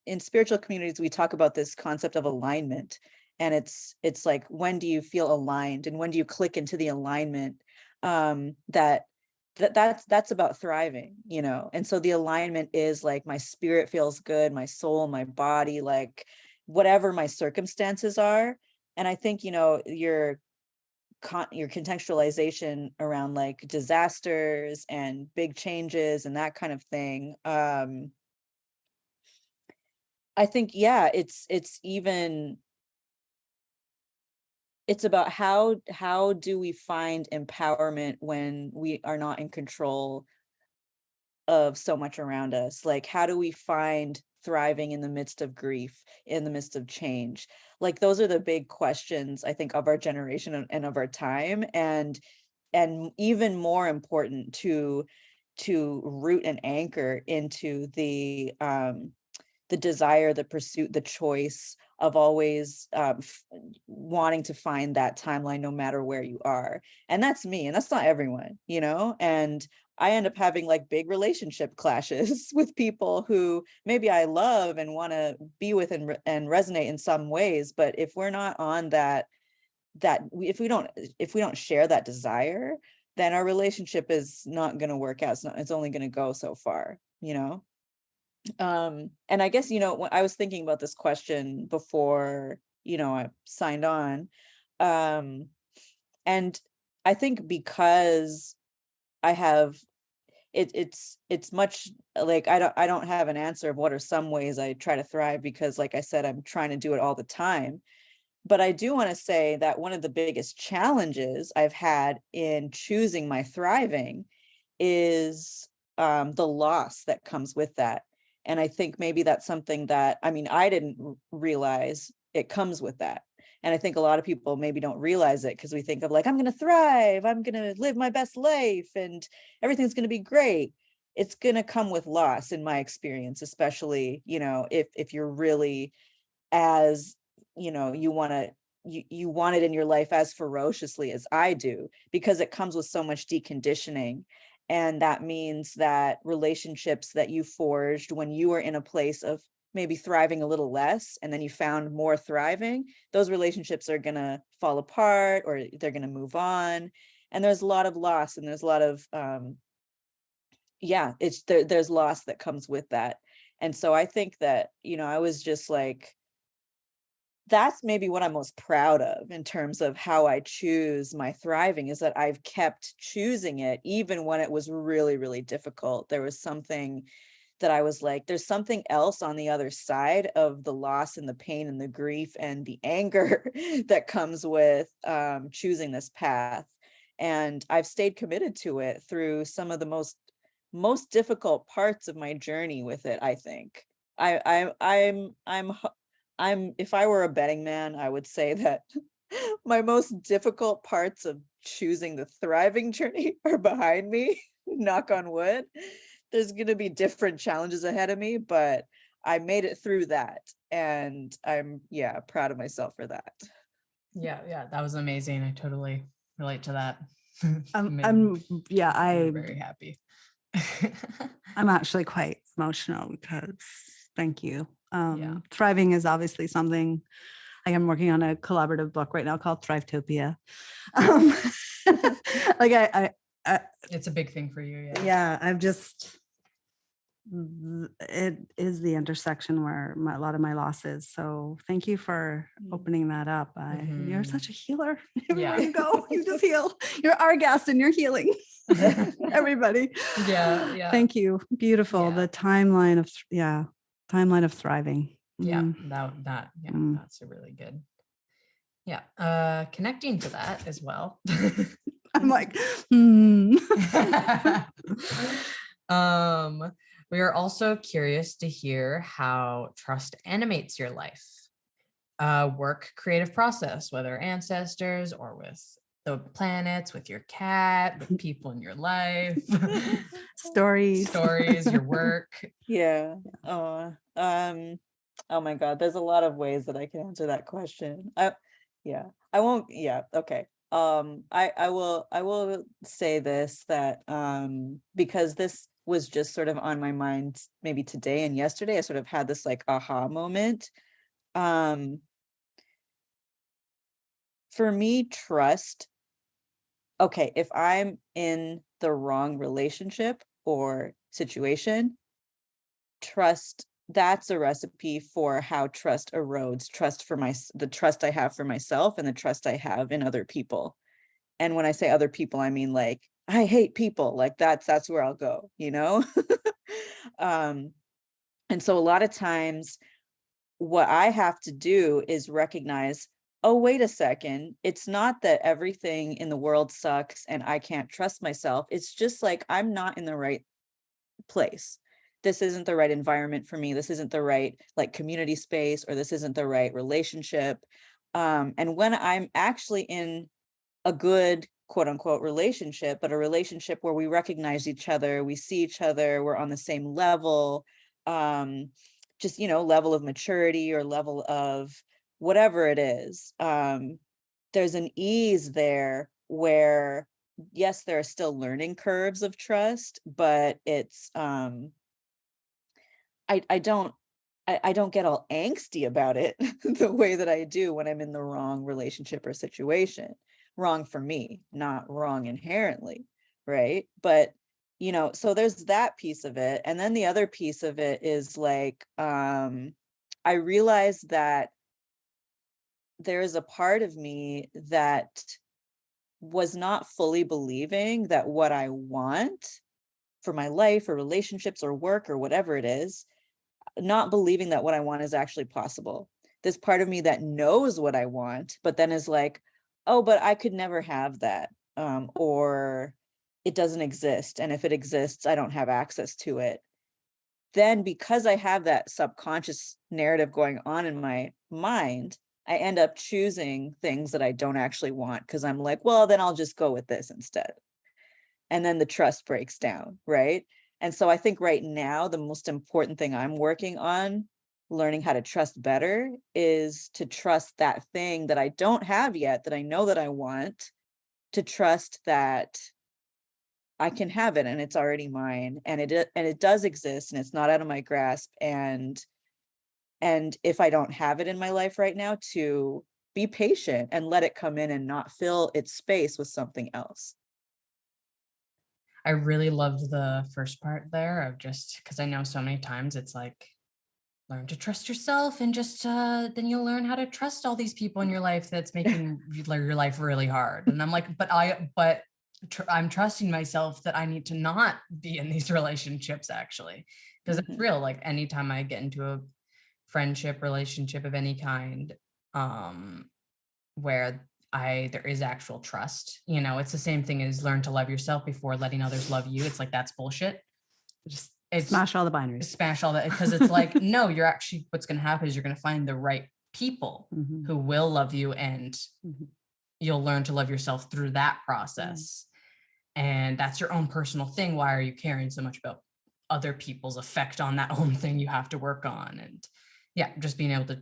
in spiritual communities, we talk about this concept of alignment, and it's like, when do you feel aligned and when do you click into the alignment? That's about thriving, and so the alignment is like, my spirit feels good, my soul, my body, like whatever my circumstances are. And I think your contextualization around like disasters and big changes and that kind of thing, I think it's about how do we find empowerment when we are not in control of so much around us? Like, how do we find thriving in the midst of grief, in the midst of change? Like, those are the big questions, I think, of our generation and of our time, and even more important to root and anchor into the desire, the pursuit, the choice of always wanting to find that timeline no matter where you are. And that's me, and that's not everyone, and I end up having like big relationship clashes with people who maybe I love and want to be with and resonate in some ways. But if we're not on if we don't share that desire, then our relationship is not going to work out. It's only going to go so far, you know? And I guess, you know, when I was thinking about this question before, you know, I signed on, and I think because I have it's much like I don't have an answer of what are some ways I try to thrive, because like I said, I'm trying to do it all the time. But I do want to say that one of the biggest challenges I've had in choosing my thriving is the loss that comes with that. And I think maybe that's something that, I mean, I didn't realize it comes with that. And I think a lot of people maybe don't realize it, because we think of like, I'm going to thrive, I'm going to live my best life, and everything's going to be great. It's going to come with loss, in my experience, especially, you know, if you're really, as, you know, you want it in your life as ferociously as I do, because it comes with so much deconditioning. And that means that relationships that you forged when you were in a place of maybe thriving a little less, and then you found more thriving, those relationships are going to fall apart, or they're going to move on. And there's a lot of loss, and there's a lot of, there's loss that comes with that. And so I think that, you know, I was just like, that's maybe what I'm most proud of in terms of how I choose my thriving, is that I've kept choosing it even when it was really, really difficult. There was something that I was like, there's something else on the other side of the loss and the pain and the grief and the anger that comes with choosing this path. And I've stayed committed to it through some of the most difficult parts of my journey with it, I think. I'm if I were a betting man, I would say that my most difficult parts of choosing the thriving journey are behind me. Knock on wood. There's going to be different challenges ahead of me, but I made it through that, and I'm proud of myself for that. Yeah, that was amazing. I totally relate to that. I'm very happy. I'm actually quite emotional, because thank you. Thriving is obviously something, like I'm working on a collaborative book right now called Thrivetopia. Like I it's a big thing for you. I've just, it is the intersection where a lot of my loss is. So thank you for opening that up. You're such a healer. Everywhere you go, you just heal. You're Argast and you're healing. Everybody. Yeah. Thank you. Beautiful. The timeline of thriving. That's a really good. Connecting to that as well. I'm like, we are also curious to hear how trust animates your life, work, creative process, whether ancestors or with the planets, with your cat, with people in your life, stories, your work. Oh my God, there's a lot of ways that I can answer that question. I won't. Okay. I will say this, that because this was just sort of on my mind maybe today and yesterday, I sort of had this like aha moment. For me, trust. Okay, if I'm in the wrong relationship or situation, trust, that's a recipe for how trust erodes. The trust I have for myself and the trust I have in other people. And when I say other people, I mean like, I hate people. Like that's where I'll go, you know? And so a lot of times what I have to do is recognize, oh, wait a second. It's not that everything in the world sucks and I can't trust myself. It's just like, I'm not in the right place. This isn't the right environment for me. This isn't the right like community space, or this isn't the right relationship. And when I'm actually in a good quote unquote relationship, but a relationship where we recognize each other, we see each other, we're on the same level, just, you know, level of maturity or level of whatever it is. There's an ease there where yes, there are still learning curves of trust, but it's I don't get all angsty about it the way that I do when I'm in the wrong relationship or situation. Wrong for me, not wrong inherently, right? But so there's that piece of it. And then the other piece of it is like, I realized that there is a part of me that was not fully believing that what I want for my life or relationships or work or whatever it is, not believing that what I want is actually possible. This part of me that knows what I want, but then is like, oh, but I could never have that. Or it doesn't exist. And if it exists, I don't have access to it. Then because I have that subconscious narrative going on in my mind, I end up choosing things that I don't actually want because I'm like, well, then I'll just go with this instead. And then the trust breaks down, right? And so I think right now, the most important thing I'm working on, learning how to trust better, is to trust that thing that I don't have yet, that I know that I want, to trust that I can have it and it's already mine, and it does exist, and it's not out of my grasp. And if I don't have it in my life right now, to be patient and let it come in and not fill its space with something else. I really loved the first part there of just because I know so many times it's like, learn to trust yourself, and just then you'll learn how to trust all these people in your life that's making your life really hard. And I'm like, I'm trusting myself that I need to not be in these relationships, actually, because it's real. Like anytime I get into a friendship, relationship of any kind, where there is actual trust, it's the same thing as learn to love yourself before letting others love you. It's like, that's bullshit. It's smash all the binaries. Smash all that, because it's like, no, you're actually, what's going to happen is you're going to find the right people who will love you, and you'll learn to love yourself through that process. And that's your own personal thing. Why are you caring so much about other people's effect on that own thing you have to work on? And just being able to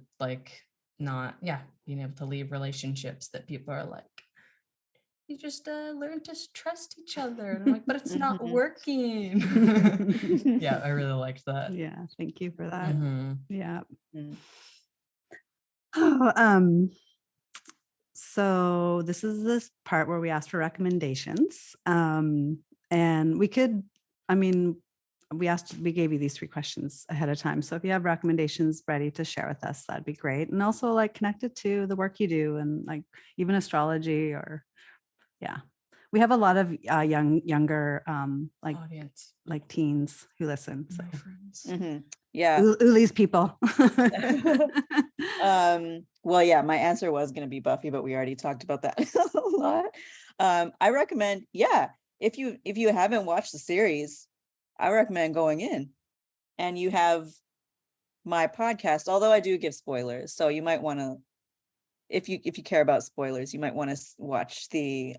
being able to leave relationships that people are like, you just learn to trust each other. And I'm like, but it's not working. I really liked that. Yeah, thank you for that. Yeah. So this is this part where we asked for recommendations. And we gave you these 3 questions ahead of time. So if you have recommendations ready to share with us, that'd be great. And also like connected to the work you do, and like even astrology, or we have a lot of younger audience, like teens who listen. So my friends. Uli's people. Well, my answer was going to be Buffy, but we already talked about that a lot. I recommend, if you haven't watched the series, I recommend going in, and you have my podcast, although I do give spoilers. So you might want to, if you care about spoilers, you might want to watch the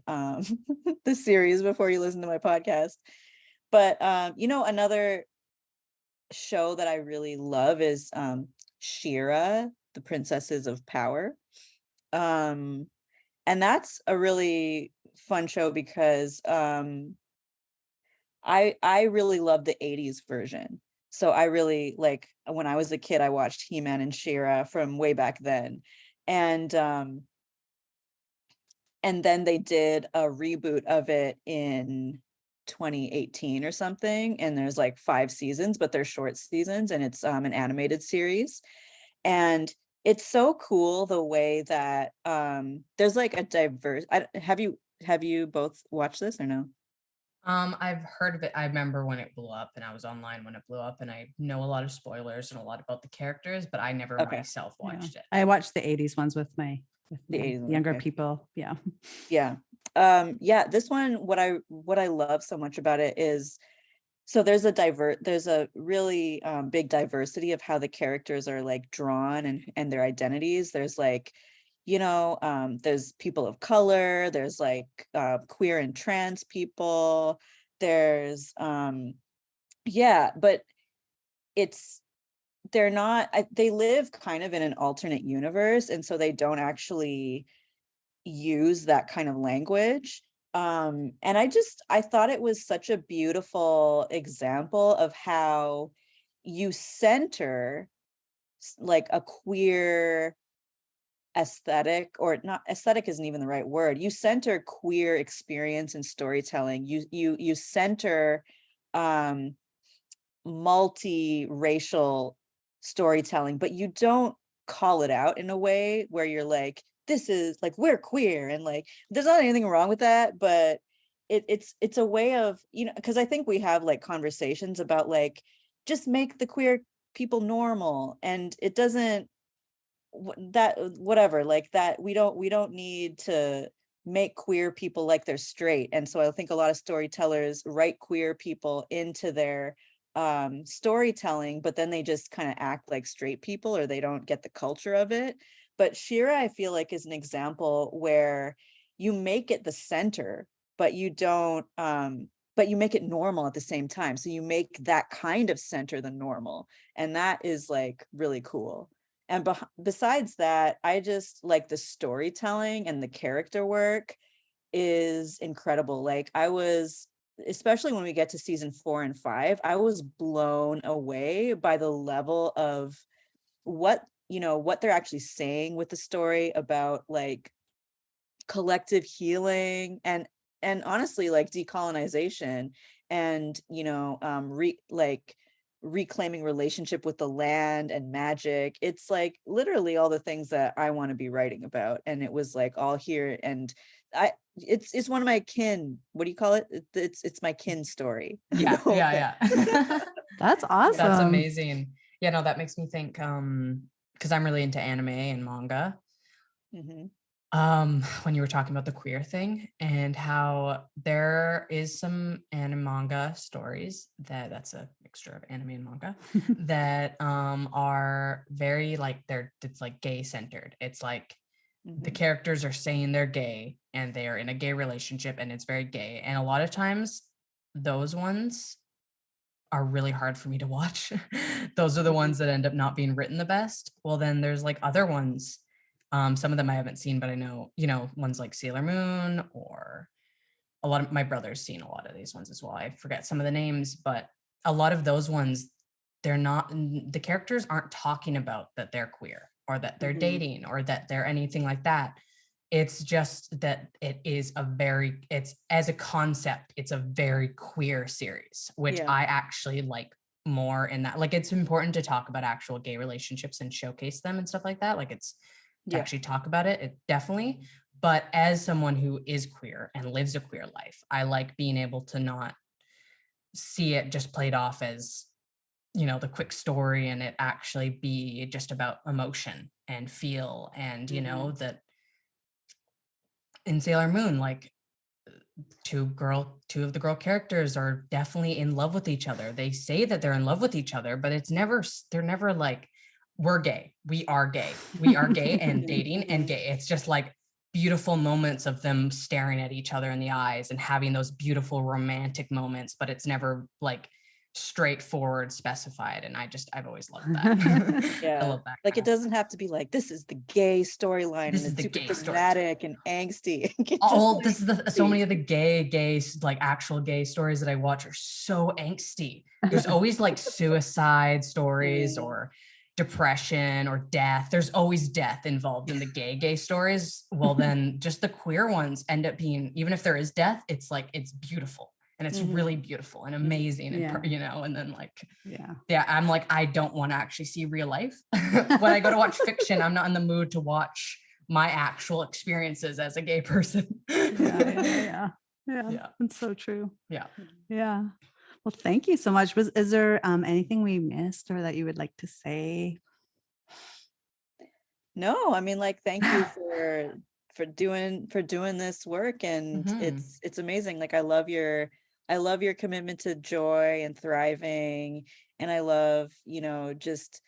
the series before you listen to my podcast. But another show that I really love is She-Ra, the Princesses of Power. And that's a really fun show because I really love the 80s version. So I really, like, when I was a kid, I watched He-Man and She-Ra from way back then. And then they did a reboot of it in 2018 or something, and there's like 5 seasons, but they're short seasons, and it's an animated series. And it's so cool the way that there's like a diverse, have you both watched this or no? I've heard of it. I remember when it blew up, and I was online when it blew up, and I know a lot of spoilers and a lot about the characters, but I never myself watched it. I watched the 80s ones with my younger people. This one, what I love so much about it is, so there's a really big diversity of how the characters are like drawn and their identities. There's like, there's people of color, there's like queer and trans people, there's but they're not, they live kind of in an alternate universe, and so they don't actually use that kind of language. And I thought it was such a beautiful example of how you center like a queer aesthetic, or not, aesthetic isn't even the right word. You center queer experience in storytelling. You center multi-racial storytelling, but you don't call it out in a way where you're like, this is like, we're queer, and like there's not anything wrong with that, but it's a way of, you know, because I think we have like conversations about like, just make the queer people normal, and it doesn't, that whatever, like that, we don't need to make queer people like they're straight. And so I think a lot of storytellers write queer people into their storytelling, but then they just kind of act like straight people, or they don't get the culture of it. But Shira, I feel like, is an example where you make it the center, but you don't but you make it normal at the same time. So you make that kind of center the normal, and that is like really cool. And besides that, I just like the storytelling, and the character work is incredible. Like I was, especially when we get to season 4 and 5, I was blown away by the level of what, you know, what they're actually saying with the story about like collective healing, and honestly like decolonization, and you know, reclaiming relationship with the land and magic. It's like literally all the things that I want to be writing about, and it was like all here. And it's one of my kin, what do you call it, it's my kin story. Yeah. That's awesome. That's amazing. Yeah, no, that makes me think, because I'm really into anime and manga. Mm-hmm. When you were talking about the queer thing, and how there is some anime manga stories that's a mixture of anime and manga that are very like, it's like gay centered. It's like the characters are saying they're gay, and they are in a gay relationship, and it's very gay. And a lot of times those ones are really hard for me to watch. Those are the ones that end up not being written the best. Well, then there's like other ones. Some of them I haven't seen, but I know, you know, ones like Sailor Moon, or a lot of my brother's seen a lot of these ones as well. I forget some of the names, but a lot of those ones, the characters aren't talking about that they're queer, or that they're dating, or that they're anything like that. It's just that it's as a concept, it's a very queer series, which I actually like more in that. Like, it's important to talk about actual gay relationships and showcase them and stuff like that. Like, it's to actually talk about it definitely. But as someone who is queer and lives a queer life, I like being able to not see it just played off as, you know, the quick story, and it actually be just about emotion and feel. And, you know, that in Sailor Moon, like two of the girl characters are definitely in love with each other. They say that they're in love with each other, but they're never like, we're gay. We are gay. We are gay and dating and gay. It's just like beautiful moments of them staring at each other in the eyes and having those beautiful romantic moments, but it's never like straightforward specified. And I've always loved that. I love that. Like, it doesn't have to be like, this is the gay storyline, This and is it's the super gay dramatic and angsty. This is so many of the gay like actual gay stories that I watch are so angsty. There's always like suicide stories or depression or death. There's always death involved in the gay stories. Well, then just the queer ones end up being, even if there is death, it's like, it's beautiful, and it's really beautiful and amazing. And you know, and then like, I'm like, I don't want to actually see real life. When I go to watch fiction, I'm not in the mood to watch my actual experiences as a gay person. Yeah. That's so true. Yeah. Well, thank you so much. Is there anything we missed, or that you would like to say? No, I mean, like, thank you for doing this work, and it's amazing. Like, I love your commitment to joy and thriving, and I love, you know, just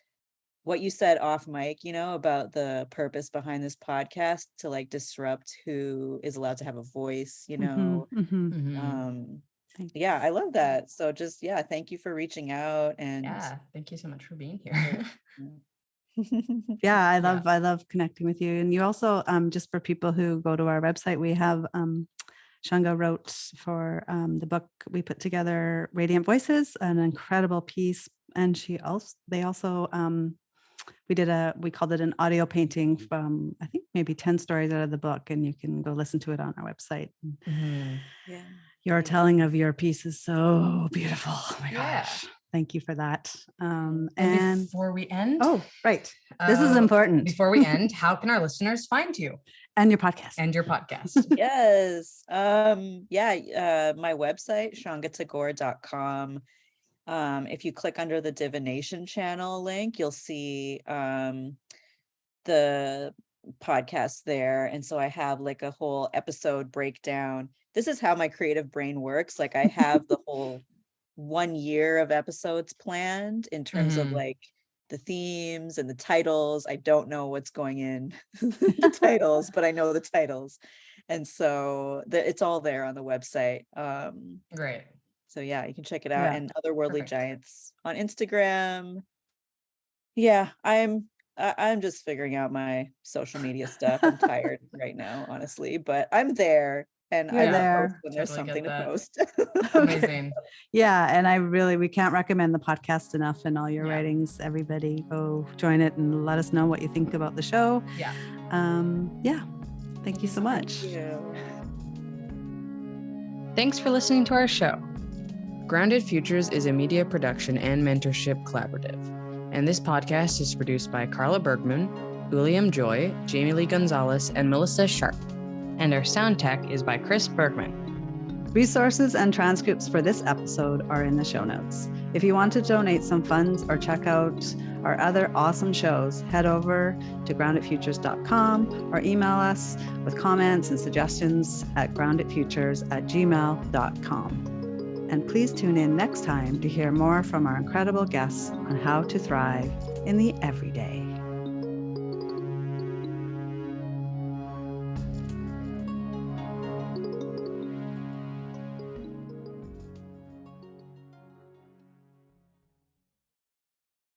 what you said off mic, you know, about the purpose behind this podcast, to like disrupt who is allowed to have a voice, you know. I love that. So just thank you for reaching out, and thank you so much for being here. I love connecting with you. And you also, just for people who go to our website, we have Shaunga wrote for the book we put together, Radiant Voices, an incredible piece. And they also we called it an audio painting from, I think maybe 10 stories out of the book, and you can go listen to it on our website. Yeah. Your telling of your piece is so beautiful. Oh my Yeah. gosh. Thank you for that. And before we end, right. This is important. Before we end, how can our listeners find you And your podcast. and your podcast? Yes. My website, shaungatagore.com. If you click under the divination channel link, you'll see the podcast there. And so I have like a whole episode breakdown. This is how my creative brain works. Like I have the whole 1 year of episodes planned in terms of like the themes and the titles. I don't know what's going in the titles, but I know the titles. And so it's all there on the website. Great. So yeah, you can check it out. Yeah. And Otherworldly Perfect. Giants on Instagram. Yeah, I'm just figuring out my social media stuff. I'm tired right now, honestly, but I'm there, and You're I will there. post when there's Totally something get to that. post. Amazing. Yeah. And we can't recommend the podcast enough and all your Yeah. writings. Everybody go join it and let us know what you think about the show. Yeah. Thank you so much. Thank you. Thanks for listening to our show. Grounded Futures is a media production and mentorship collaborative, and this podcast is produced by Carla Bergman, William Joy, Jamie Lee Gonzalez, and Melissa Sharp, and our sound tech is by Chris Bergman. Resources and transcripts for this episode are in the show notes. If you want to donate some funds or check out our other awesome shows, head over to groundedfutures.com or email us with comments and suggestions at groundedfutures@gmail.com. And please tune in next time to hear more from our incredible guests on how to thrive in the everyday.